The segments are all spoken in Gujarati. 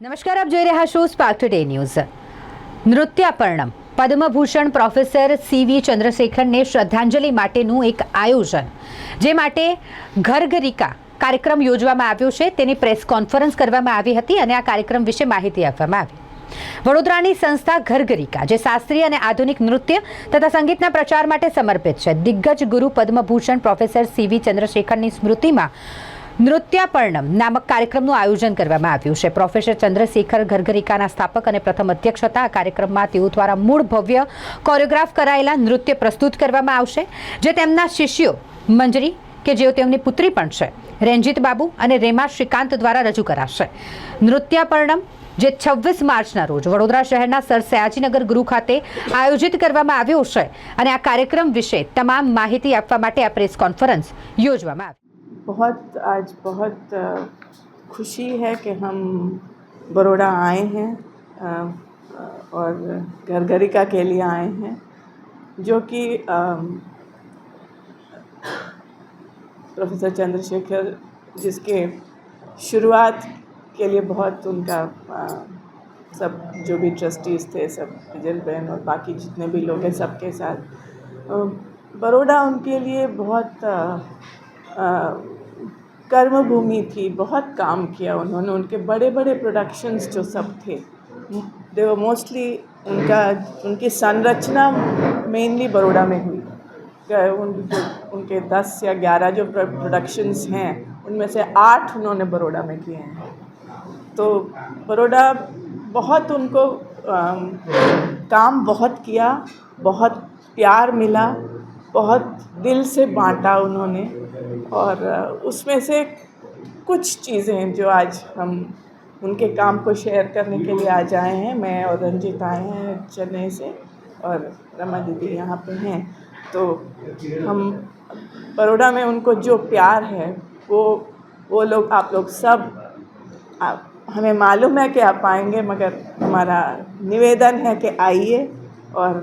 નમસ્કાર, આપ જોઈ રહ્યા છો સ્પાર્ક ટુડે ન્યૂઝ. નૃત્યાપર્ણમ પદ્મભૂષણ પ્રોફેસર સીવી ચંદ્રશેખરને શ્રદ્ધાંજલિ માટેનું એક આયોજન, જે માટે ઘરઘરિકા કાર્યક્રમ યોજવામાં આવ્યો છે, તેની પ્રેસ કોન્ફરન્સ કરવામાં આવી હતી અને આ કાર્યક્રમ વિશે માહિતી આપવામાં આવી. વડોદરાની સંસ્થા ઘરઘરિકા, જે શાસ્ત્રીય અને આધુનિક નૃત્ય તથા સંગીતના પ્રચાર માટે સમર્પિત છે, દિગ્ગજ ગુરુ પદ્મભૂષણ પ્રોફેસર સીવી ચંદ્રશેખરની સ્મૃતિમાં નૃત્યાપર્ણમ નામક કાર્યક્રમનું આયોજન કરવામાં આવ્યું છે. પ્રોફેસર ચંદ્રશેખર ઘરઘરિકાના સ્થાપક અને પ્રથમ અધ્યક્ષ હતા. આ કાર્યક્રમમાં તેઓ દ્વારા મૂળ ભવ્ય કોરિયોગ્રાફ કરાયેલા નૃત્ય પ્રસ્તુત કરવામાં આવશે, જે તેમના શિષ્યો મંજરી, કે જેઓ તેમની પુત્રી પણ છે, રેન્જીત બાબુ અને રેમા શ્રીકાંત દ્વારા રજૂ કરાશે. નૃત્યાપર્ણમ, જે 26 માર્ચના રોજ વડોદરા શહેરના સર સયાજીનગર ગૃહ ખાતે આયોજિત કરવામાં આવ્યો છે અને આ કાર્યક્રમ વિશે તમામ માહિતી આપવા માટે આ પ્રેસ કોન્ફરન્સ યોજવામાં આવી. आज बहुत खुशी है कि हम बड़ौदा आए हैं और घरघरिका के लिए आए हैं, जो कि प्रोफेसर चंद्रशेखर, जिसके शुरुआत के लिए बहुत उनका सब जो भी ट्रस्टीज़ थे, सब विजल बहन और बाकी जितने भी लोग हैं, सबके साथ बड़ौदा उनके लिए बहुत कर्म भूमि थी. बहुत काम किया उन्होंने. उनके बड़े बड़े प्रोडक्शंस जो सब थे, दे वर मोस्टली उनकी संरचना मेनली बड़ौदा में हुई. उनके 10 या 11 जो प्रोडक्शंस हैं, उनमें से 8 उन्होंने बड़ौदा में किए हैं. तो बड़ौदा बहुत उनको काम बहुत किया, बहुत प्यार मिला, बहुत दिल से बांटा उन्होंने. और उसमें से कुछ चीज़ें जो आज हम उनके काम को शेयर करने के लिए आज आए हैं. मैं और रंजीत आए हैं चेन्नई से और रमा दीदी यहाँ पे हैं. तो हम बड़ौदा में उनको जो प्यार है, वो लोग, आप लोग सब, हमें मालूम है कि आप आएंगे, मगर हमारा निवेदन है कि आइए और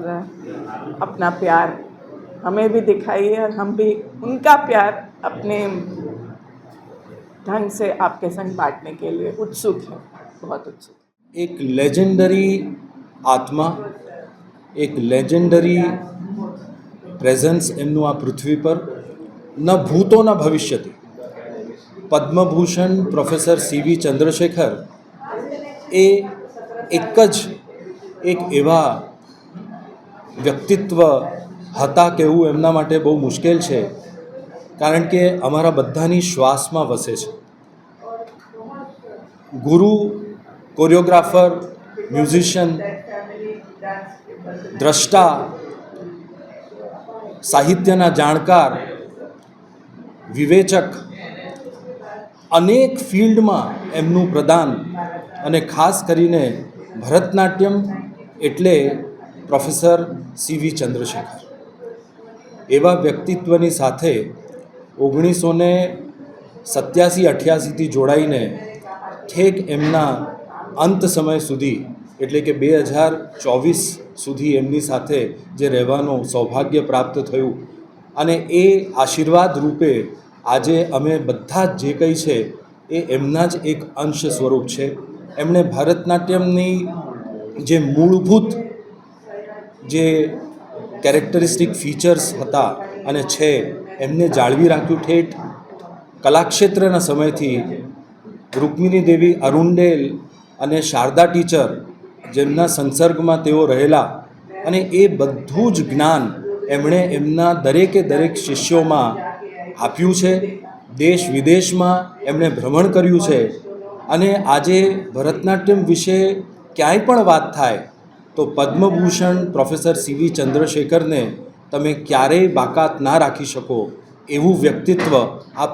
अपना प्यार हमें भी दिखाइए और हम भी उनका प्यार अपने ढंग से आपके संग बांटने के लिए उत्सुक हैं, बहुत उत्सुक. एक लेजेंडरी आत्मा, एक लेजेंडरी प्रेजेंस एमનું આ પૃથ્વી પર ન ભૂતો ન ભવિષ્યથી. પદ્મભૂષણ પ્રોફેસર સીવી ચંદ્રશેખર એ એક એવા વ્યક્તિત્વ હતા કે એવું એમના માટે બહુ મુશ્કેલ છે, કારણ કે અમારા બધાની શ્વાસમાં વસે છે. ગુરુ, કોરિયોગ્રાફર, મ્યુઝિશિયન, દ્રષ્ટા, સાહિત્યના જાણકાર, વિવેચક, અનેક ફિલ્ડમાં એમનું પ્રદાન, અને ખાસ કરીને ભરતનાટ્યમ એટલે પ્રોફેસર સીવી ચંદ્રશેખર. એવા વ્યક્તિત્વની સાથે 1987-88થી જોડાઈને ઠેક એમના અંત સમય સુધી, એટલે કે 2024 સુધી એમની સાથે જે રહેવાનું સૌભાગ્ય પ્રાપ્ત થયું, અને એ આશીર્વાદ રૂપે આજે અમે બધા જે કંઈ છે એ એમના જ એક અંશ સ્વરૂપ છે. એમણે ભરતનાટ્યમની જે મૂળભૂત જે કેરેક્ટરિસ્ટિક ફીચર્સ હતા અને છે, એમને જાળવી રાખ્યું. ઠેઠ કલાક્ષેત્રના સમયથી રૂકમિણી દેવી અરુણડેલ અને શારદા ટીચર, જેમના સંસર્ગમાં તેઓ રહેલા, અને એ બધું જ જ્ઞાન એમણે એમના દરેકે દરેક શિષ્યોમાં આપ્યું છે. દેશ વિદેશમાં એમણે ભ્રમણ કર્યું છે. અને આજે ભરતનાટ્યમ વિશે ક્યાંય પણ વાત થાય તો પદ્મભૂષણ પ્રોફેસર સીવી ચંદ્રશેખરને તમે ક્યારેય બાકાત ના રાખી શકો એવું વ્યક્તિત્વ આ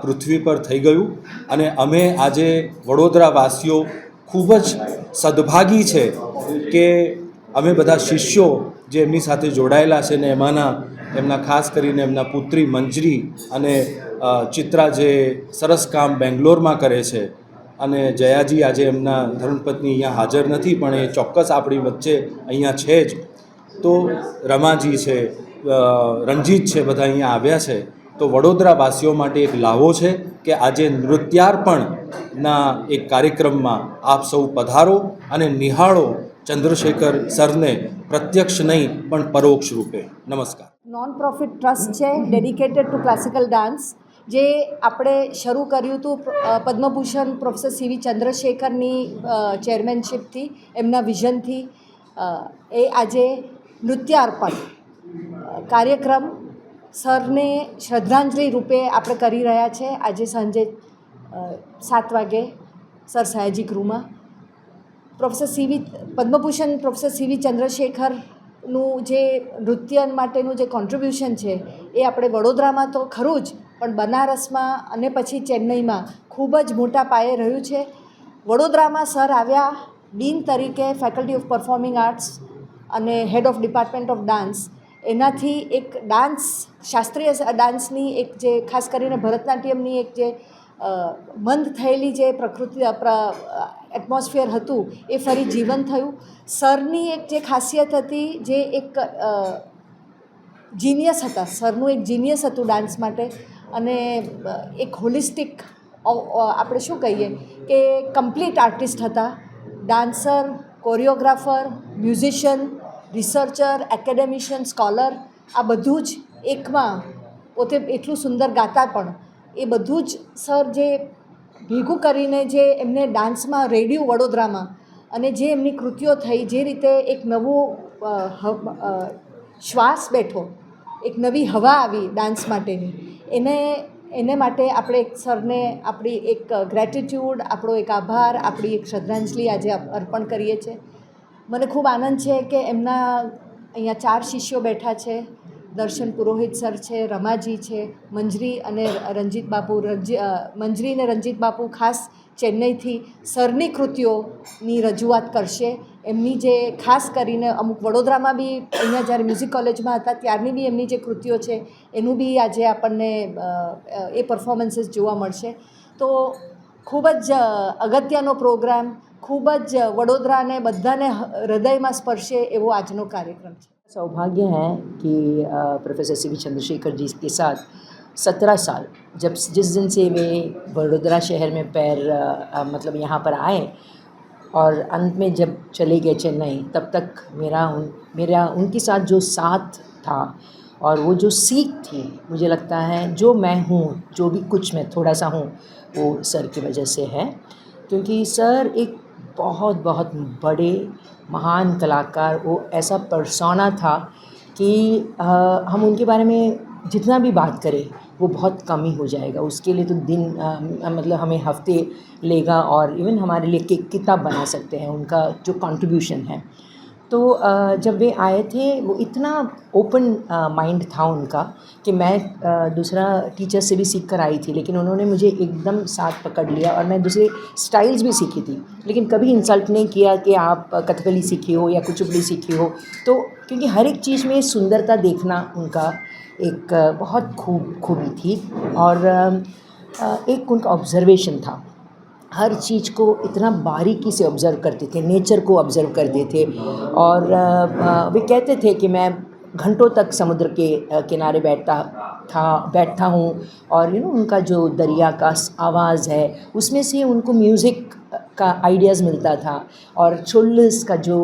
પૃથ્વી પર થઈ ગયું. અને અમે આજે વડોદરાવાસીઓ ખૂબ જ સદભાગી છે કે અમે બધા શિષ્યો જે એમની સાથે જોડાયેલા છે, ને એમના ખાસ કરીને એમના પુત્રી મંજરી અને ચિત્રા, જે સરસ કામ બેંગ્લોરમાં કરે છે, અને જયાજી આજે એમના ધર્મપત્ની અહીંયા હાજર નથી, પણ એ ચોક્કસ આપણી વચ્ચે અહીંયા છે જ. તો રમાજી છે, રંજીત છે, બધા અહીંયા આવ્યા છે. તો વડોદરાવાસીઓ માટે એક લાવો છે કે આજે નૃત્યાર્પણ ના એક કાર્યક્રમમાં આપ સૌ પધારો અને નિહાળો ચંદ્રશેખર સરને પ્રત્યક્ષ નહીં પણ પરોક્ષ રૂપે. નમસ્કાર. નોન પ્રોફિટ ટ્રસ્ટ છે ડેડિકેટેડ ટુ ક્લાસિકલ ડાન્સ, જે આપણે શરૂ કર્યું હતું પદ્મભૂષણ પ્રોફેસર સીવી ચંદ્રશેખરની ચેરમેનશીપથી, એમના વિઝનથી. એ આજે નૃત્યાર્પણ કાર્યક્રમ સરને શ્રદ્ધાંજલિ રૂપે આપણે કરી રહ્યા છે. આજે સાંજે 7 વાગે સર સયાજી ગૃહમાં પદ્મભૂષણ પ્રોફેસર સીવી ચંદ્રશેખરનું જે નૃત્ય માટેનું જે કોન્ટ્રીબ્યુશન છે એ આપણે વડોદરામાં તો ખરું જ, પણ બનારસમાં અને પછી ચેન્નઈમાં ખૂબ જ મોટા પાયે રહ્યું છે. વડોદરામાં સર આવ્યા ડીન તરીકે ફેકલ્ટી ઓફ પરફોર્મિંગ આર્ટ્સ અને head of department of dance. એનાથી એક ડાન્સ, શાસ્ત્રીય ડાન્સની એક જે ખાસ કરીને ભરતનાટ્યમની એક જે મંદ થયેલી જે પ્રકૃતિ એટમોસ્ફિયર હતું એ ફરી જીવંત થયું. સરની એક જે ખાસિયત હતી, જે એક જીનિયસ હતા, સરનું એક જીનિયસ હતું ડાન્સ માટે, અને એક હોલિસ્ટિક આપણે શું કહીએ કે કમ્પ્લીટ આર્ટિસ્ટ હતા. Dancer, choreographer, musician, researcher, એકેડેમિશિયન, scholar, આ બધું જ એકમાં. પોતે એટલું સુંદર ગાતા પણ. એ બધું જ સર જે ભેગું કરીને જે એમને ડાન્સમાં રેડ્યું વડોદરામાં, અને જે એમની કૃતિઓ થઈ, જે રીતે એક નવો શ્વાસ બેઠો, એક નવી હવા આવી ડાન્સ માટેની, એને માટે આપણે એક સરને આપણી એક ગ્રેટિટ્યૂડ, આપણો એક આભાર, આપણી એક શ્રદ્ધાંજલિ આજે અર્પણ કરીએ છીએ. મને ખૂબ આનંદ છે કે એમના અહીંયા 4 શિષ્યો બેઠા છે. દર્શન પુરોહિત સર છે, રમાજી છે, મંજરી અને રંજીત બાપુ. મંજરી અને રંજીત બાપુ ખાસ ચેન્નઈથી સરની કૃતિઓની રજૂઆત કરશે. એમની જે ખાસ કરીને અમુક વડોદરામાં બી અહીંયા જ્યારે મ્યુઝિક કોલેજમાં હતા ત્યારની બી એમની જે કૃતિઓ છે એનું બી આજે આપણને એ પરફોર્મન્સીસ જોવા મળશે. તો ખૂબ જ અગત્યનો પ્રોગ્રામ, ખૂબ જ વડોદરાને બધાને હૃદયમાં સ્પર્શે એવો આજનો કાર્યક્રમ છે. सौभाग्य है कि प्रोफेसर सीवी चंद्रशेखर जी के साथ 17 साल, जब जिस दिन से वे वडोदरा शहर में पैर मतलब यहाँ पर आए और अंत में जब चले गए चेन्नई, तब तक मेरा उनके साथ जो साथ था और वो जो सीख थी, मुझे लगता है जो मैं हूँ, जो भी कुछ मैं थोड़ा सा हूँ, वो सर की वजह से है. क्योंकि सर एक बहुत बहुत बड़े महान कलाकार, वो ऐसा पर्सोना था कि हम उनके बारे में जितना भी बात करें वो बहुत कम ही हो जाएगा. उसके लिए तो दिन मतलब हमें हफ्ते लेगा, और इवन हमारे लिए किताब बना सकते हैं उनका जो कंट्रीब्यूशन है. तो जब वे आए थे, वो इतना ओपन माइंड था उनका कि मैं दूसरा टीचर से भी सीख कर आई थी, लेकिन उन्होंने मुझे एकदम साथ पकड़ लिया, और मैं दूसरे स्टाइल्स भी सीखी थी, लेकिन कभी इंसल्ट नहीं किया कि आप कथकली सीखी हो या कुचिपुड़ी सीखी हो. तो क्योंकि हर एक चीज़ में सुंदरता देखना उनका एक बहुत खूबी थी, और एक उनका ऑब्जर्वेशन था. हर चीज़ को इतना बारीकी से ऑब्ज़र्व करते थे, नेचर को ऑब्ज़र्व करते थे. और वे कहते थे कि मैं घंटों तक समुद्र के किनारे बैठता हूँ, और उनका जो दरिया का आवाज़ है उसमें से उनको म्यूज़िक का आइडियाज़ मिलता था. और चोल्लिस का जो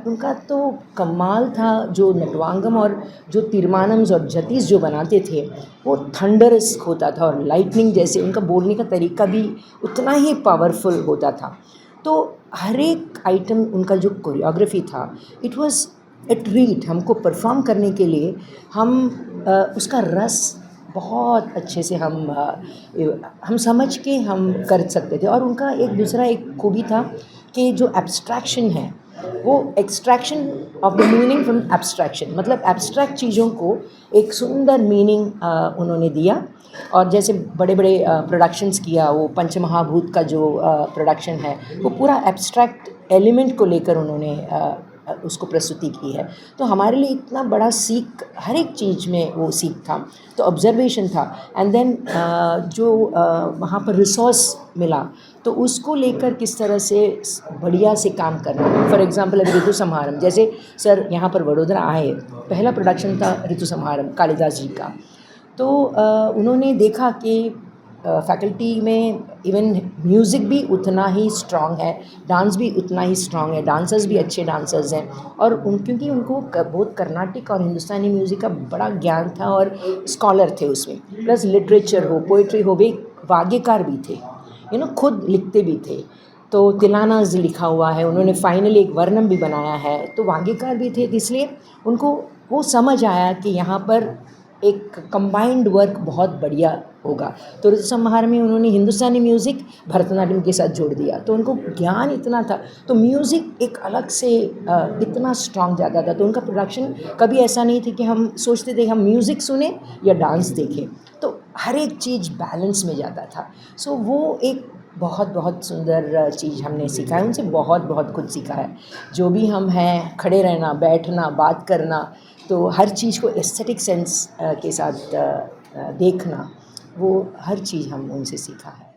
उनका तो कमाल था, जो नटवांगम और जो तिरमानम्स और जतीस जो बनाते थे वो थंडरस होता था, और लाइटनिंग जैसे उनका बोलने का तरीका भी उतना ही पावरफुल होता था. तो हर एक आइटम उनका जो कोरियोग्राफी था, इट वाज ए ट्रीट. हमको परफॉर्म करने के लिए हम उसका रस बहुत अच्छे से हम समझ के हम कर सकते थे. और उनका एक दूसरा एक खूबी था कि जो एब्स्ट्रैक्शन है, वो extraction of the meaning from abstraction, मतलब एब्स्ट्रैक्ट चीज़ों को एक सुंदर मीनिंग उन्होंने दिया. और जैसे बड़े बड़े प्रोडक्शंस किया, वो पंचमहाभूत का जो प्रोडक्शन है, वो पूरा एब्स्ट्रैक्ट एलिमेंट को लेकर उन्होंने उसको प्रस्तुति की है. तो हमारे लिए इतना बड़ा सीख, हर एक चीज़ में वो सीख था. तो ऑब्जर्वेशन था, एंड देन जो वहाँ पर रिसोर्स मिला, तो उसको लेकर किस तरह से बढ़िया से काम करना. फॉर एग्ज़ाम्पल अभी ऋतु समारंभ, जैसे सर यहाँ पर वडोदरा आए, पहला प्रोडक्शन था ऋतु समारंभ कालिदास जी का. तो उन्होंने देखा कि फैकल्टी में इवन म्यूज़िक भी उतना ही स्ट्रॉन्ग है, डांस भी उतना ही स्ट्रॉन्ग है, डांसर्स भी अच्छे डांसर्स हैं। और क्योंकि उनको बहुत कर्नाटिक और हिंदुस्तानी म्यूज़िक का बड़ा ज्ञान था और स्कॉलर थे उसमें, प्लस लिटरेचर हो, पोइट्री हो, वे वाग्यकार भी थे, खुद लिखते भी थे। तो तिलानाज़ लिखा हुआ है, उन्होंने फाइनली एक वर्णम भी बनाया है, तो वाग्यकार भी थे। इसलिए उनको वो समझ आया कि यहाँ पर एक कंबाइंड वर्क बहुत बढ़िया होगा। तो ऋतुसंहार में उन्होंने हिंदुस्तानी म्यूज़िक भरतनाट्यम के साथ जोड़ दिया, तो उनको ज्ञान इतना था। तो म्यूज़िक एक अलग से इतना स्ट्रॉन्ग जाता था, तो उनका प्रोडक्शन कभी ऐसा नहीं था कि हम सोचते थे हम म्यूज़िक सुने या डांस देखें, तो हर एक चीज़ बैलेंस में जाता था। सो वो एक बहुत बहुत सुंदर चीज़ हमने सीखा है उनसे, बहुत बहुत कुछ सीखा है। जो भी हम हैं, खड़े रहना, बैठना, बात करना, तो हर चीज़ को एस्थेटिक सेंस के साथ देखना, वो हर चीज़ हम उनसे सीखा है।